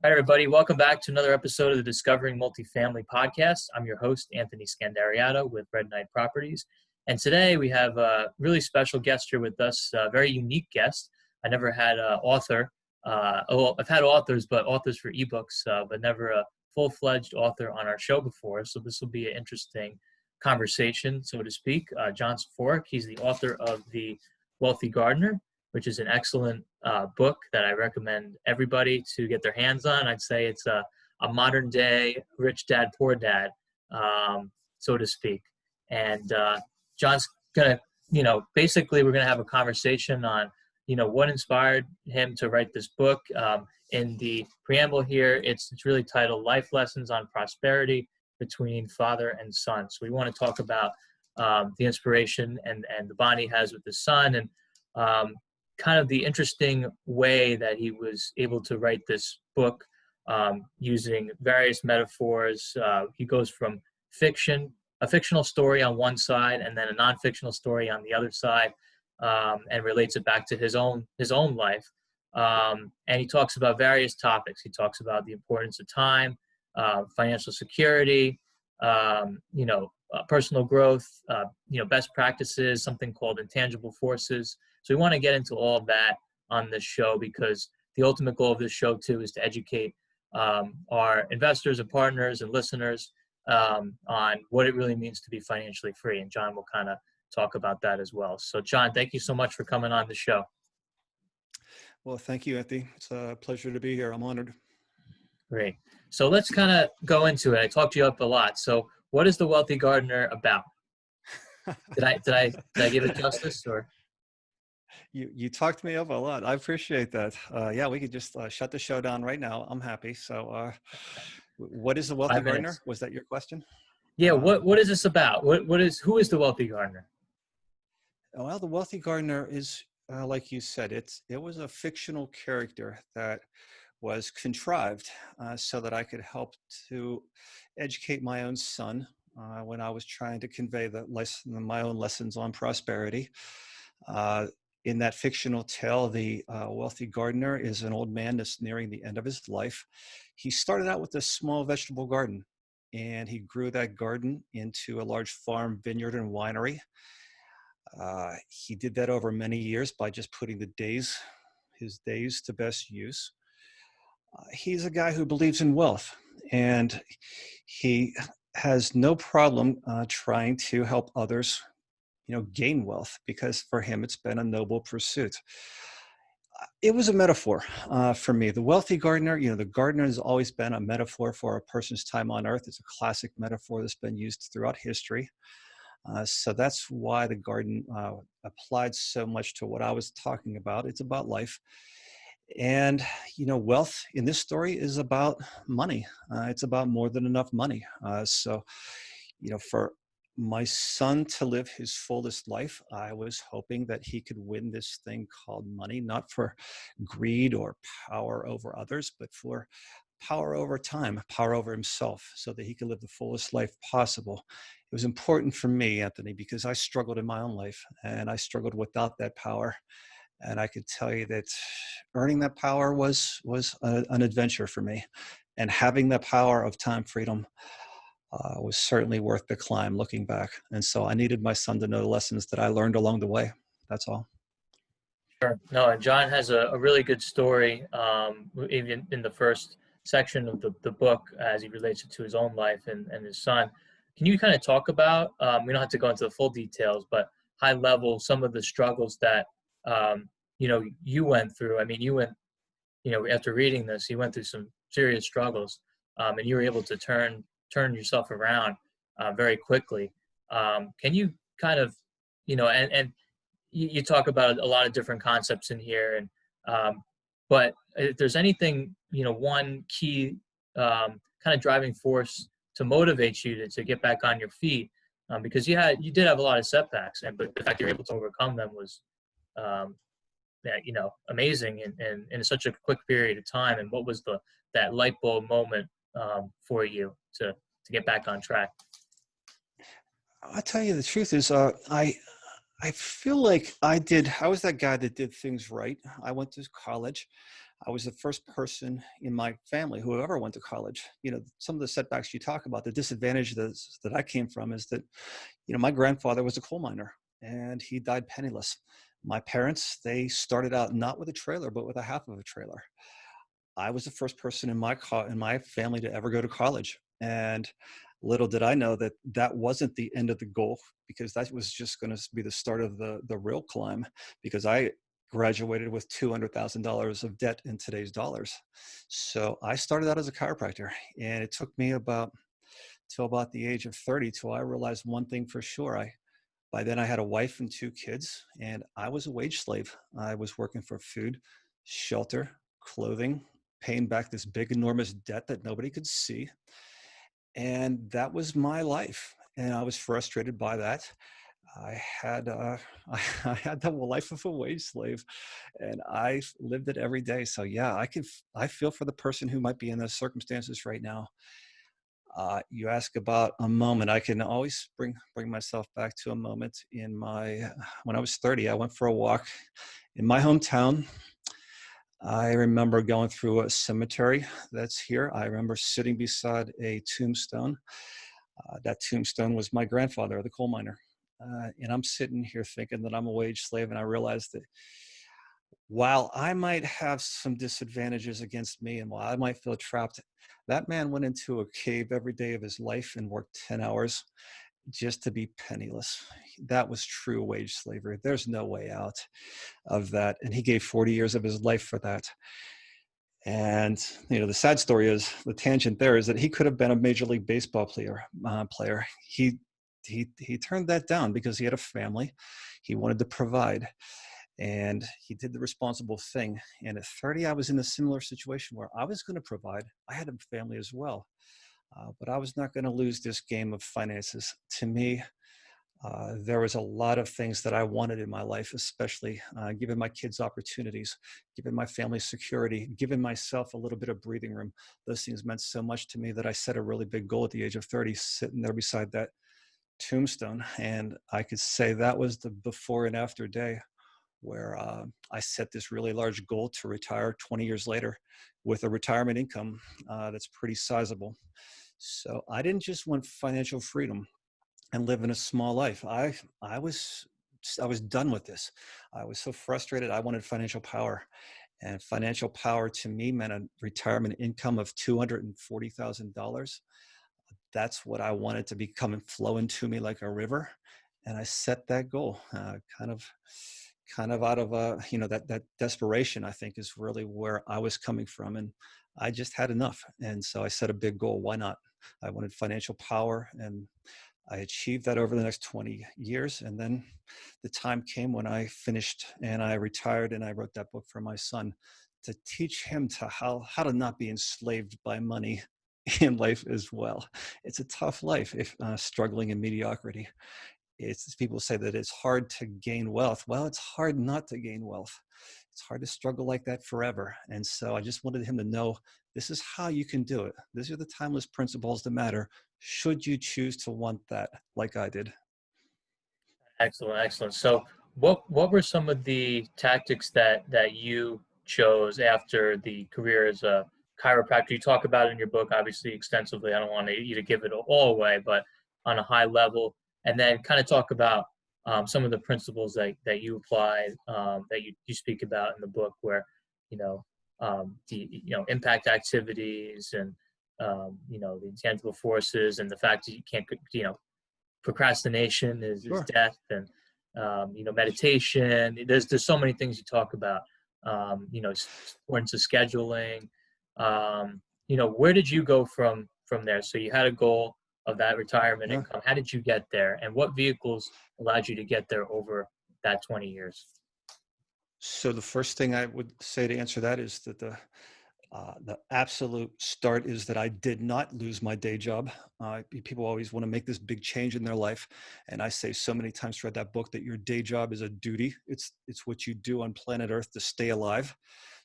Hi, everybody. Welcome back to another episode of the Discovering Multifamily podcast. I'm your host, Anthony Scandariato with Red Knight Properties. And today we have a really special guest here with us, a very unique guest. I never had an author. I've had authors, but authors for ebooks, but never a full-fledged author on our show before. So this will be an interesting conversation, so to speak. John Soforic, he's the author of The Wealthy Gardener, which is an excellent book that I recommend everybody to get their hands on. I'd say it's a modern day rich dad, poor dad, so to speak. And John's going to, basically we're going to have a conversation on, what inspired him to write this book. In the preamble here, it's really titled Life Lessons on Prosperity Between Father and Son. So we want to talk about the inspiration and the bond he has with his son, and kind of the interesting way that he was able to write this book using various metaphors. He goes from a fictional story on one side, and then a non-fictional story on the other side, and relates it back to his own life. And he talks about various topics. He talks about the importance of time, financial security, personal growth, best practices, something called intangible forces. So we want to get into all of that on this show, because the ultimate goal of this show too is to educate our investors and partners and listeners on what it really means to be financially free. And John will kind of talk about that as well. So John, thank you so much for coming on the show. Well, thank you, Anthony. It's a pleasure to be here. I'm honored. Great. So let's kind of go into it. I talked you up a lot. So what is The Wealthy Gardener about? Did I give it justice, or? You talked me up a lot. I appreciate that. Yeah, we could just shut the show down right now. I'm happy. So what is The Wealthy Gardener? Was that your question? Yeah. What is this about? Who is The Wealthy Gardener? Well, The Wealthy Gardener is, like you said, it was a fictional character that was contrived so that I could help to educate my own son when I was trying to convey my own lessons on prosperity. In that fictional tale, the wealthy gardener is an old man that's nearing the end of his life. He started out with a small vegetable garden, and he grew that garden into a large farm, vineyard, and winery. He did that over many years by just putting his days to best use. He's a guy who believes in wealth, and he has no problem trying to help others gain wealth, because for him, it's been a noble pursuit. It was a metaphor for me. The wealthy gardener, the gardener has always been a metaphor for a person's time on earth. It's a classic metaphor that's been used throughout history. So that's why the garden applied so much to what I was talking about. It's about life. And, wealth in this story is about money. It's about more than enough money. So, for my son to live his fullest life, I was hoping that he could win this thing called money, not for greed or power over others, but for power over time, power over himself, so that he could live the fullest life possible. It was important for me, Anthony, because I struggled in my own life, and I struggled without that power. And I could tell you that earning that power was an adventure for me. And having that power of time freedom was certainly worth the climb looking back. And so I needed my son to know the lessons that I learned along the way. That's all. Sure. No, and John has a really good story, even in the first section of the book, as he relates it to his own life and his son. Can you kind of talk about, we don't have to go into the full details, but high level, some of the struggles that you went through? I mean, you went, after reading this, you went through some serious struggles, and you were able to turn yourself around very quickly. Can you kind of, and you talk about a lot of different concepts in here, and but if there's anything, one key kind of driving force to motivate you to get back on your feet, because you did have a lot of setbacks, but the fact you're able to overcome them was amazing in such a quick period of time. And what was that light bulb moment for you to get back on track? I'll tell you the truth is, I feel like I was that guy that did things right. I went to college. I was the first person in my family who ever went to college. Some of the setbacks you talk about, the disadvantage that I came from is that, my grandfather was a coal miner and he died penniless. My parents, they started out not with a trailer, but with a half of a trailer. I was the first person in my family to ever go to college. And little did I know that that wasn't the end of the goal, because that was just going to be the start of the real climb, because I graduated with $200,000 of debt in today's dollars. So I started out as a chiropractor, and it took me about till about the age of 30 till I realized one thing for sure. By then I had a wife and two kids, and I was a wage slave. I was working for food, shelter, clothing, paying back this big, enormous debt that nobody could see. And that was my life. And I was frustrated by that. I had I had the life of a wage slave, and I lived it every day. So yeah, I feel for the person who might be in those circumstances right now. You ask about a moment. I can always bring myself back to a moment in my when I was 30. I went for a walk in my hometown. I remember going through a cemetery that's here. I remember sitting beside a tombstone. That tombstone was my grandfather, the coal miner. And I'm sitting here thinking that I'm a wage slave, and I realized that while I might have some disadvantages against me, and while I might feel trapped, that man went into a cave every day of his life and worked 10 hours just to be penniless. That was true wage slavery. There's no way out of that. And he gave 40 years of his life for that. And the sad story is, the tangent there is that he could have been a Major League Baseball player. He turned that down because he had a family. He wanted to provide, and he did the responsible thing. And at 30, I was in a similar situation where I was going to provide. I had a family as well, but I was not going to lose this game of finances. To me, there was a lot of things that I wanted in my life, especially giving my kids opportunities, giving my family security, giving myself a little bit of breathing room. Those things meant so much to me that I set a really big goal at the age of 30, sitting there beside that tombstone. And I could say that was the before and after day where I set this really large goal to retire 20 years later with a retirement income that's pretty sizable. So I didn't just want financial freedom and live in a small life. I was I was done with this. I was so frustrated. I wanted financial power, and financial power to me meant a retirement income of $240,000. That's what I wanted to be coming flowing to me like a river, and I set that goal. Kind of out of that desperation, I think, is really where I was coming from, and I just had enough. And so I set a big goal. Why not? I wanted financial power, and I achieved that over the next 20 years. And then the time came when I finished and I retired, and I wrote that book for my son to teach him how to not be enslaved by money in life as well. It's a tough life if struggling in mediocrity. It's people say that it's hard to gain wealth. Well, it's hard not to gain wealth. It's hard to struggle like that forever. And so I just wanted him to know this is how you can do it. These are the timeless principles that matter, should you choose to want that, like I did. Excellent, excellent. So, what were some of the tactics that you chose after the career as a chiropractor? You talk about it in your book, obviously extensively. I don't want you to give it all away, but on a high level, and then kind of talk about some of the principles that you applied, that you speak about in the book, where you know the impact activities and the intangible forces, and the fact that you can't procrastination is Sure. death, and meditation. There's so many things you talk about. Importance of scheduling. Where did you go from there? So you had a goal of that retirement Yeah. income. How did you get there, and what vehicles allowed you to get there over that 20 years? So the first thing I would say to answer that is that the absolute start is that I did not lose my day job. People always want to make this big change in their life, and I say so many times throughout that book that your day job is a duty. It's what you do on planet Earth to stay alive.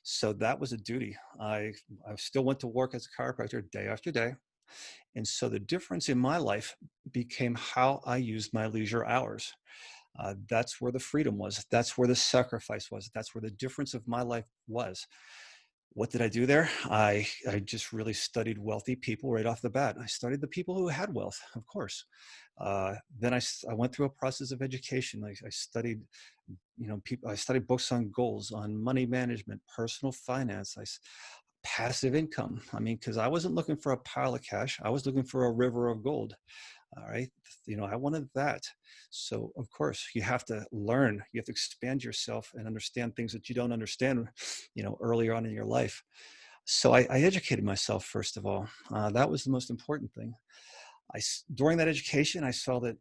So that was a duty. I still went to work as a chiropractor day after day, and so the difference in my life became how I used my leisure hours. That's where the freedom was. That's where the sacrifice was. That's where the difference of my life was. What did I do there? I just really studied wealthy people right off the bat. I studied the people who had wealth, of course. Then I went through a process of education. I studied, people. I studied books on goals, on money management, personal finance. Passive income. I mean, because I wasn't looking for a pile of cash. I was looking for a river of gold. All right. I wanted that. So of course you have to learn, you have to expand yourself and understand things that you don't understand, earlier on in your life. So I educated myself, first of all. That was the most important thing. During that education, I saw that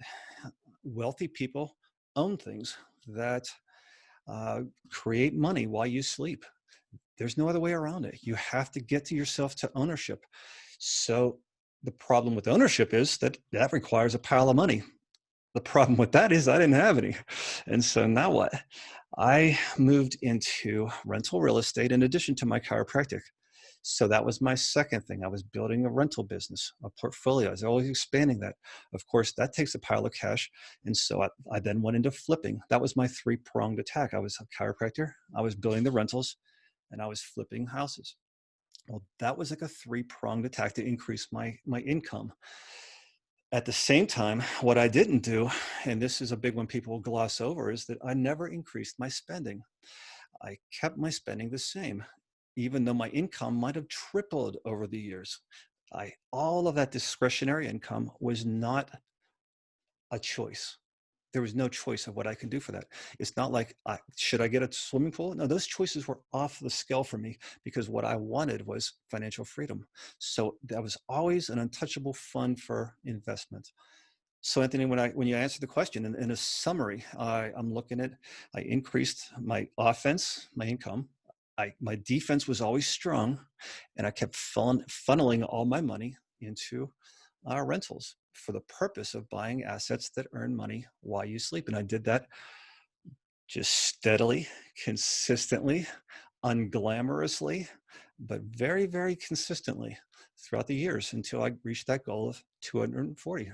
wealthy people own things that create money while you sleep. There's no other way around it. You have to get to yourself to ownership. So the problem with ownership is that requires a pile of money. The problem with that is I didn't have any. And so now what? I moved into rental real estate in addition to my chiropractic. So that was my second thing. I was building a rental business, a portfolio. I was always expanding that. Of course, that takes a pile of cash. And so I then went into flipping. That was my three-pronged attack. I was a chiropractor, I was building the rentals, and I was flipping houses. Well, that was like a three-pronged attack to increase my income. At the same time, what I didn't do, and this is a big one people gloss over, is that I never increased my spending. I kept my spending the same, even though my income might have tripled over the years. All of that discretionary income was not a choice. There was no choice of what I can do for that. It's not like, should I get a swimming pool? No, those choices were off the scale for me because what I wanted was financial freedom. So that was always an untouchable fund for investment. So Anthony, when you answer the question in a summary, I'm looking at, I increased my offense, my income. My defense was always strong, and I kept funneling all my money into rentals for the purpose of buying assets that earn money while you sleep. And I did that just steadily, consistently, unglamorously, but very, very consistently throughout the years until I reached that goal of 240.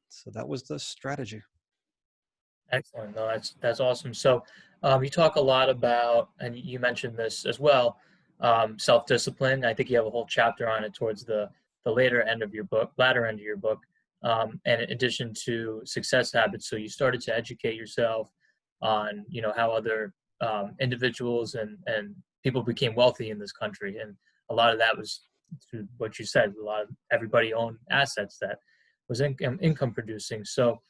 So that was the strategy. Excellent. No, that's awesome. So, you talk a lot about, and you mentioned this as well, self-discipline. I think you have a whole chapter on it towards the later end of your book, latter end of your book. And in addition to success habits, so you started to educate yourself on, how other individuals and people became wealthy in this country, and a lot of that was through what you said. A lot of everybody owned assets that was income producing. So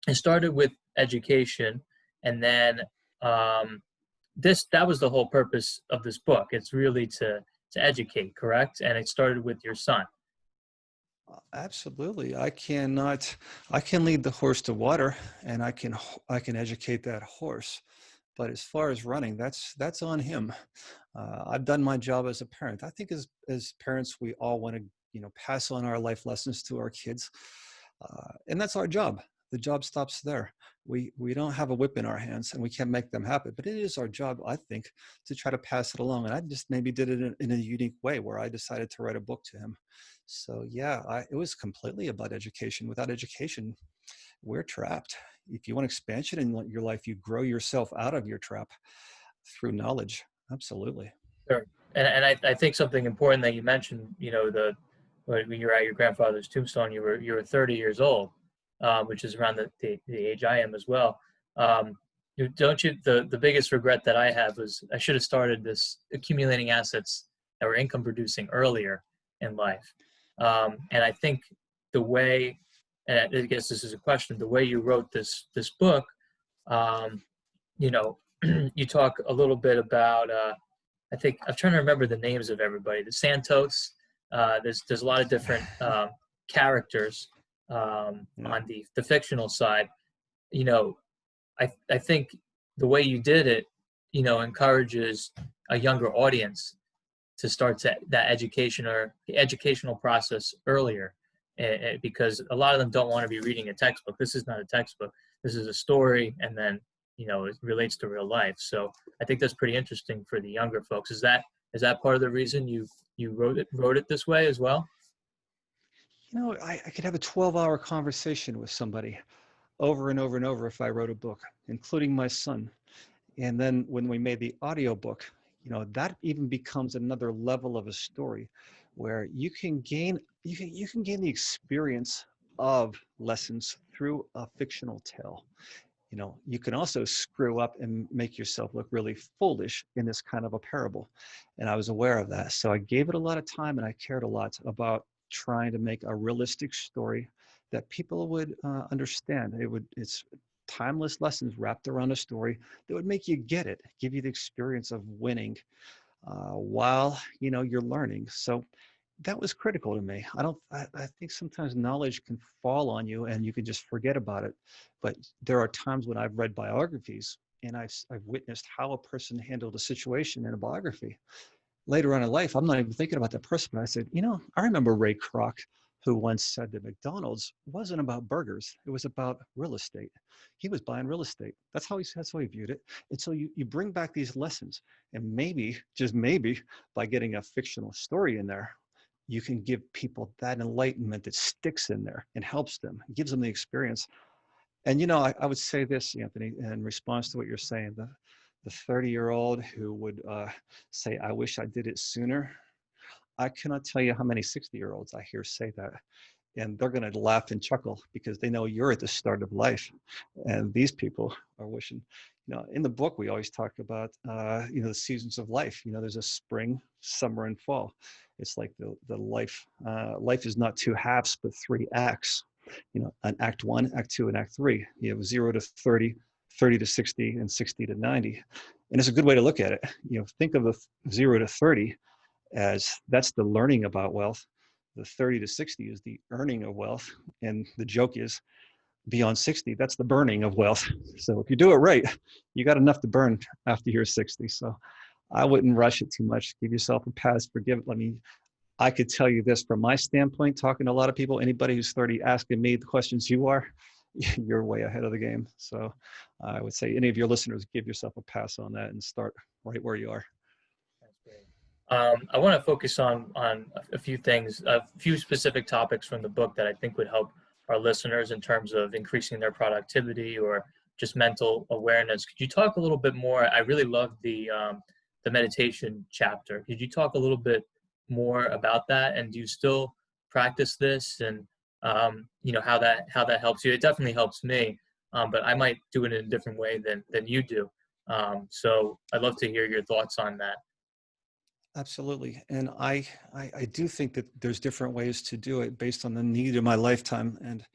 it started with education, and then that was the whole purpose of this book. It's really to educate, correct? And it started with your son. Absolutely. I can lead the horse to water, and I can educate that horse. But as far as running, that's on him. I've done my job as a parent. I think as parents, we all want to pass on our life lessons to our kids, and that's our job. The job stops there. We don't have a whip in our hands, and we can't make them happy. But it is our job, I think, to try to pass it along. And I just maybe did it in a unique way where I decided to write a book to him. So yeah, it was completely about education. Without education, we're trapped. If you want expansion in your life, you grow yourself out of your trap through knowledge. Absolutely. Sure. And I think something important that you mentioned, when you were at your grandfather's tombstone, you were 30 years old, which is around the age I am as well. Don't you, the biggest regret that I have was I should have started this accumulating assets that were income producing earlier in life. And I think the way, and I guess this is a question, the way you wrote this book, you know, you talk a little bit about, I think I'm trying to remember the names of everybody. The Santos. There's a lot of different characters Yeah. on the fictional side. You know, I think the way you did it, encourages a younger audience to start that education or the educational process earlier, because a lot of them don't want to be reading a textbook. This is not a textbook. This is a story, and then it relates to real life. So I think that's pretty interesting for the younger folks. Is that part of the reason you wrote it this way as well? I could have a 12-hour conversation with somebody over and over and over if I wrote a book, including my son. And then when we made the audio book, that even becomes another level of a story where you can gain the experience of lessons through a fictional tale. You can also screw up and make yourself look really foolish in this kind of a parable. And I was aware of that. So I gave it a lot of time, and I cared a lot about trying to make a realistic story that people would understand. It's timeless lessons wrapped around a story that would make you get it, give you the experience of winning while, you're learning. So that was critical to me. I think sometimes knowledge can fall on you and you can just forget about it. But there are times when I've read biographies and I've witnessed how a person handled a situation in a biography. Later on in life, I'm not even thinking about that person, but I said, I remember Ray Kroc, who once said that McDonald's wasn't about burgers. It was about real estate. He was buying real estate. That's how he viewed it. And so you bring back these lessons, and maybe, just maybe, by getting a fictional story in there, you can give people that enlightenment that sticks in there and helps them, gives them the experience. And I would say this, Anthony, in response to what you're saying, the 30-year-old who would say, "I wish I did it sooner." I cannot tell you how many 60-year-olds I hear say that, and they're going to laugh and chuckle because they know you're at the start of life, and these people are wishing. In the book we always talk about the seasons of life. There's a spring, summer, and fall. It's like the life is not two halves but three acts. An act 1, act 2, and act 3. You have 0 to 30, 30 to 60, and 60 to 90. And it's a good way to look at it. Think of the 0 to 30 as that's the learning about wealth. The 30 to 60 is the earning of wealth. And the joke is beyond 60, that's the burning of wealth. So if you do it right, you got enough to burn after you're 60. So I wouldn't rush it too much. Give yourself a pass, forgive it. I could tell you this from my standpoint, talking to a lot of people, anybody who's 30 asking me the questions you are, you're way ahead of the game. So I would say any of your listeners, give yourself a pass on that and start right where you are. That's great. I want to focus on a few things, a few specific topics from the book that I think would help our listeners in terms of increasing their productivity or just mental awareness. Could you talk a little bit more? I really loved the meditation chapter. Could you talk a little bit more about that? And do you still practice this? And how that helps you? It definitely helps me, but I might do it in a different way than you do. So I'd love to hear your thoughts on that. Absolutely. And I do think that there's different ways to do it based on the need of my lifetime. And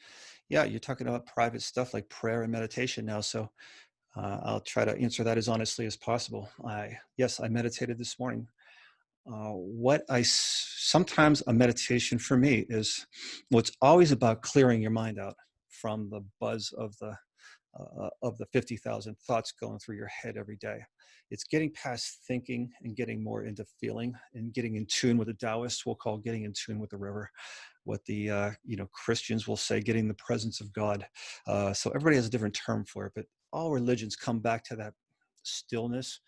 yeah, you're talking about private stuff like prayer and meditation now. So I'll try to answer that as honestly as possible. Yes, I meditated this morning. Sometimes a meditation for me is, it's always about clearing your mind out from the buzz of the 50,000 thoughts going through your head every day. It's getting past thinking and getting more into feeling and getting in tune with the Taoists will call getting in tune with the river. What the Christians will say, getting the presence of God. So everybody has a different term for it, but all religions come back to that stillness,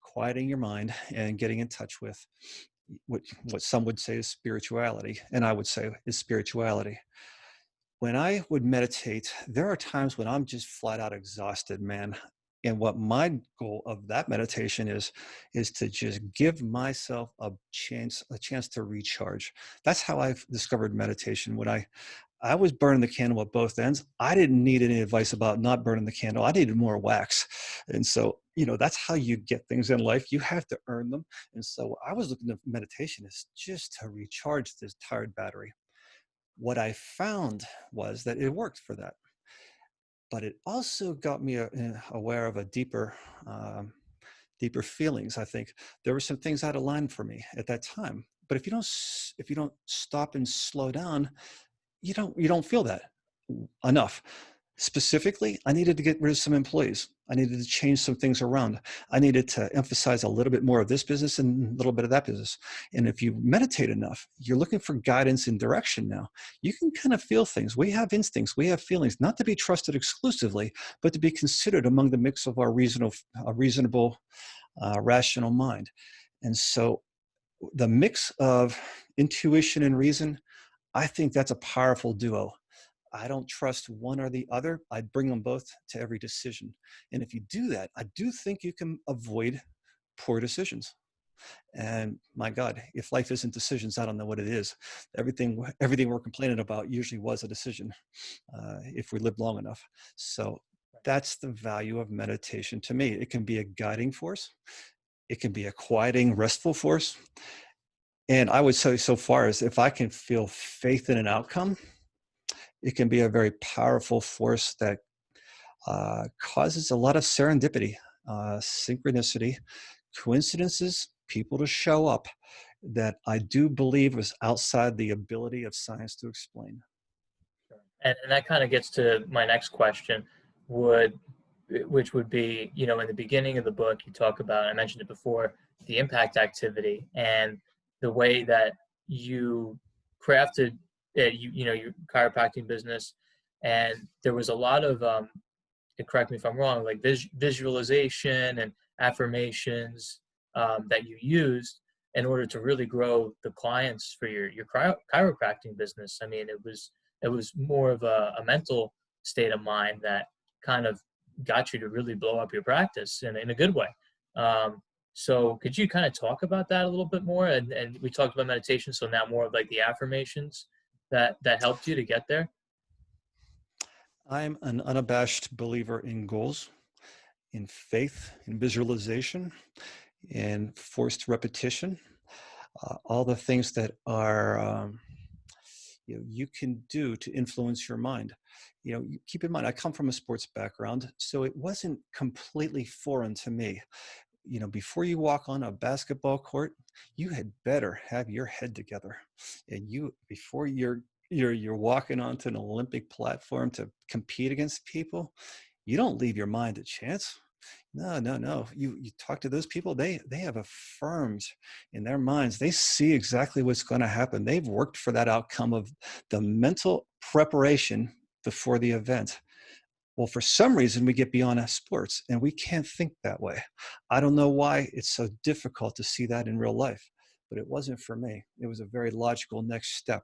quieting your mind, and getting in touch with what some would say is spirituality, and I would say is spirituality. When I would meditate, there are times when I'm just flat out exhausted, man. And what my goal of that meditation is to just give myself a chance to recharge. That's how I've discovered meditation. When I was burning the candle at both ends, I didn't need any advice about not burning the candle. I needed more wax. And so, that's how you get things in life. You have to earn them. And so I was looking at meditation as just to recharge this tired battery. What I found was that it worked for that, but it also got me aware of a deeper feelings. I think there were some things out of line for me at that time. But if you don't stop and slow down, you don't feel that enough. Specifically, I needed to get rid of some employees. I needed to change some things around. I needed to emphasize a little bit more of this business and a little bit of that business. And if you meditate enough, you're looking for guidance and direction now. You can kind of feel things. We have instincts, we have feelings, not to be trusted exclusively, but to be considered among the mix of our reasonable, rational mind. And so the mix of intuition and reason, I think that's a powerful duo. I don't trust one or the other. I bring them both to every decision. And if you do that, I do think you can avoid poor decisions. And my God, if life isn't decisions, I don't know what it is. Everything we're complaining about usually was a decision, if we live long enough. So that's the value of meditation to me. It can be a guiding force. It can be a quieting, restful force. And I would say so far as if I can feel faith in an outcome, it can be a very powerful force that causes a lot of serendipity, synchronicity, coincidences, people to show up that I do believe was outside the ability of science to explain. And that kind of gets to my next question, would which would be, in the beginning of the book, you talk about, I mentioned it before, the impact activity and the way that you crafted your chiropractic business. And there was a lot of, and correct me if I'm wrong, like visualization and affirmations that you used in order to really grow the clients for your chiropractic business. I mean, it was more of a mental state of mind that kind of got you to really blow up your practice in a good way. So could you kind of talk about that a little bit more? And we talked about meditation, so now more of like the affirmations that helped you to get there. I'm an unabashed believer in goals, in faith, in visualization, in forced repetition, all the things that are you can do to influence your mind. You keep in mind, I come from a sports background, so it wasn't completely foreign to me. Before you walk on a basketball court, you had better have your head together, and before you're walking onto an Olympic platform to compete against people, you don't leave your mind a chance. No. You talk to those people, they have affirmed in their minds. They see exactly what's going to happen. They've worked for that outcome of the mental preparation before the event. Well, for some reason, we get beyond sports and we can't think that way. I don't know why it's so difficult to see that in real life, but it wasn't for me. It was a very logical next step.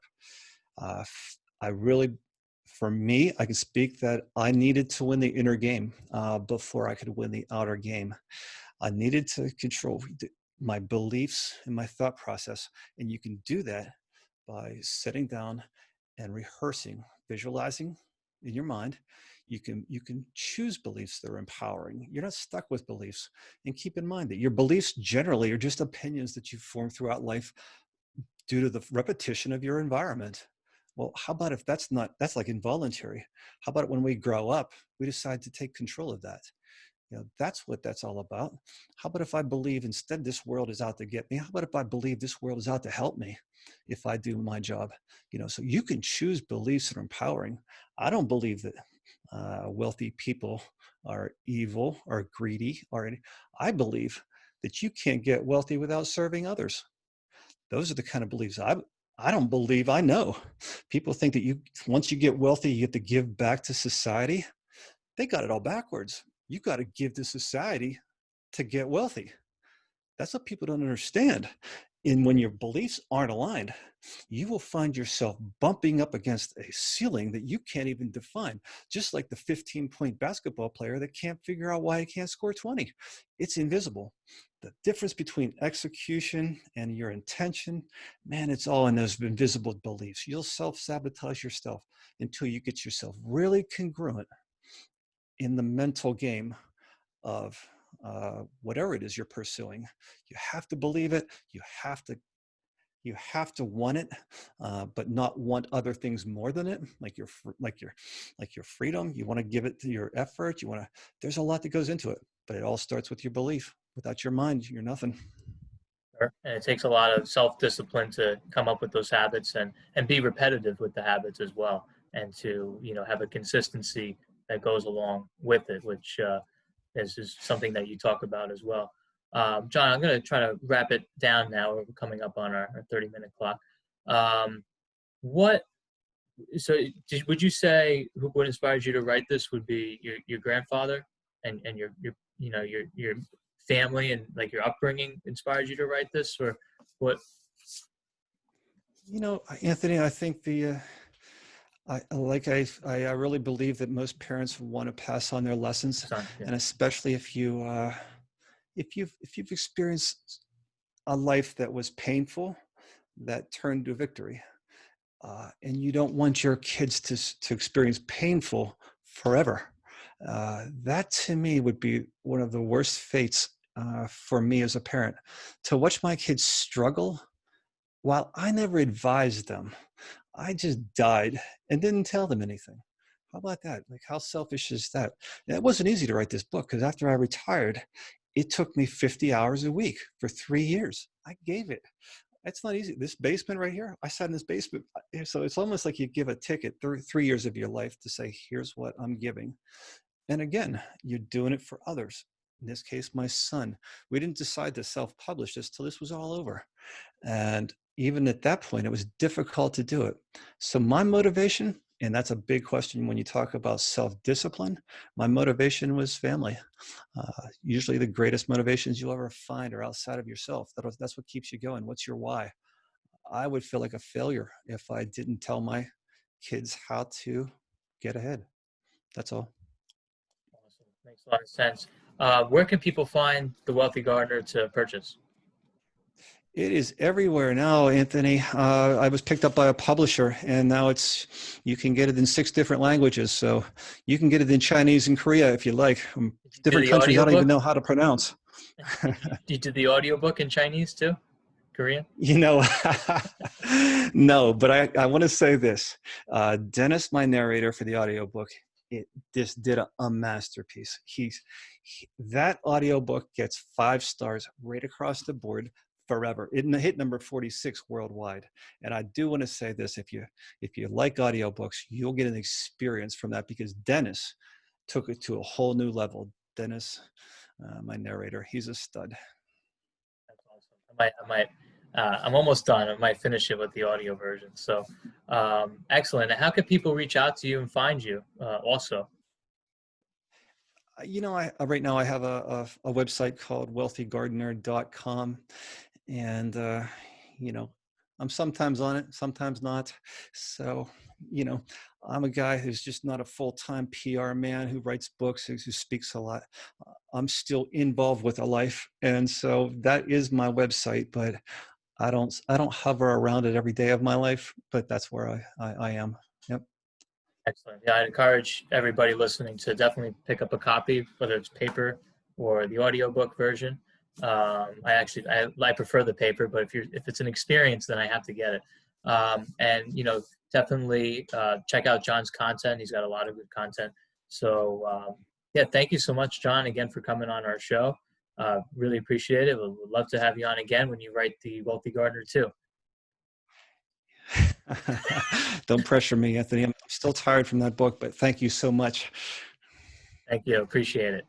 Uh, I really, for me, I can speak that I needed to win the inner game before I could win the outer game. I needed to control my beliefs and my thought process. And you can do that by sitting down and rehearsing, visualizing in your mind. You can choose beliefs that are empowering. You're not stuck with beliefs. And keep in mind that your beliefs generally are just opinions that you form throughout life due to the repetition of your environment. Well, how about if that's like involuntary? How about when we grow up, we decide to take control of that? That's what that's all about. How about if I believe instead this world is out to get me? How about if I believe this world is out to help me if I do my job? So you can choose beliefs that are empowering. I don't believe that wealthy people are evil or greedy I believe that you can't get wealthy without serving others. Those are the kind of beliefs I don't believe. I know people think that once you get wealthy, you have to give back to society. They got it all backwards. You got to give to society to get wealthy. That's what people don't understand. And when your beliefs aren't aligned, you will find yourself bumping up against a ceiling that you can't even define. Just like the 15-point basketball player that can't figure out why he can't score 20. It's invisible. The difference between execution and your intention, man, it's all in those invisible beliefs. You'll self-sabotage yourself until you get yourself really congruent in the mental game of whatever it is you're pursuing. You have to believe it. You have to want it, but not want other things more than it, like your freedom. You want to give it to your effort. There's a lot that goes into it, but it all starts with your belief. Without your mind, you're nothing. Sure. And it takes a lot of self-discipline to come up with those habits and be repetitive with the habits as well, and to have a consistency that goes along with it, which is something that you talk about as well. John, I'm going to try to wrap it down now. We're coming up on our 30-minute clock. What would you say what inspired you to write this would be your grandfather and your family and like your upbringing inspired you to write this, or what? Anthony, I think I really believe that most parents want to pass on their lessons, Son, yeah. and especially if you've experienced a life that was painful that turned to victory. And you don't want your kids to experience painful forever. That to me would be one of the worst fates for me as a parent, to watch my kids struggle while I never advised them. I just died and didn't tell them anything. How about that? Like, how selfish is that? And it wasn't easy to write this book, because after I retired, it took me 50 hours a week for 3 years. I gave it. It's not easy. This basement right here, I sat in this basement. So it's almost like you give a ticket through 3 years of your life to say, here's what I'm giving. And again, you're doing it for others. In this case, my son. We didn't decide to self-publish this till this was all over. And even at that point, it was difficult to do it. So my motivation, and that's a big question when you talk about self-discipline, my motivation was family. Usually the greatest motivations you'll ever find are outside of yourself. That's what keeps you going. What's your why? I would feel like a failure if I didn't tell my kids how to get ahead. That's all. Awesome. Makes a lot of sense. Where can people find The Wealthy Gardener to purchase? It is everywhere now, Anthony. I was picked up by a publisher, and now you can get it in 6 different languages. So you can get it in Chinese and Korea if you like. Did you do Different the countries I don't even audiobook? know how to pronounce. Did you do the audiobook in Chinese too? Korean? You know, no, but I want to say this. Dennis, my narrator for the audiobook, just did a masterpiece. That audiobook gets 5 stars right across the board forever. It hit number 46 worldwide. And I do want to say this: if you like audiobooks, you'll get an experience from that, because Dennis took it to a whole new level. Dennis, my narrator, he's a stud. That's awesome. I'm almost done. I might finish it with the audio version. So, excellent. How can people reach out to you and find you also? You know, right now I have a website called wealthygardener.com, and you know, I'm sometimes on it, sometimes not. So, you know, I'm a guy who's just not a full-time PR man who writes books, who speaks a lot. I'm still involved with a life, and so that is my website. But I don't hover around it every day of my life. But that's where I am. Yep. Excellent. Yeah, I'd encourage everybody listening to definitely pick up a copy, whether it's paper or the audiobook version. I prefer the paper, but if it's an experience, then I have to get it. And definitely check out John's content. He's got a lot of good content. So yeah, thank you so much, John, again for coming on our show. Really appreciate it. We'd love to have you on again when you write The Wealthy Gardener too. Don't pressure me, Anthony. I'm still tired from that book, but thank you so much. Thank you. Appreciate it.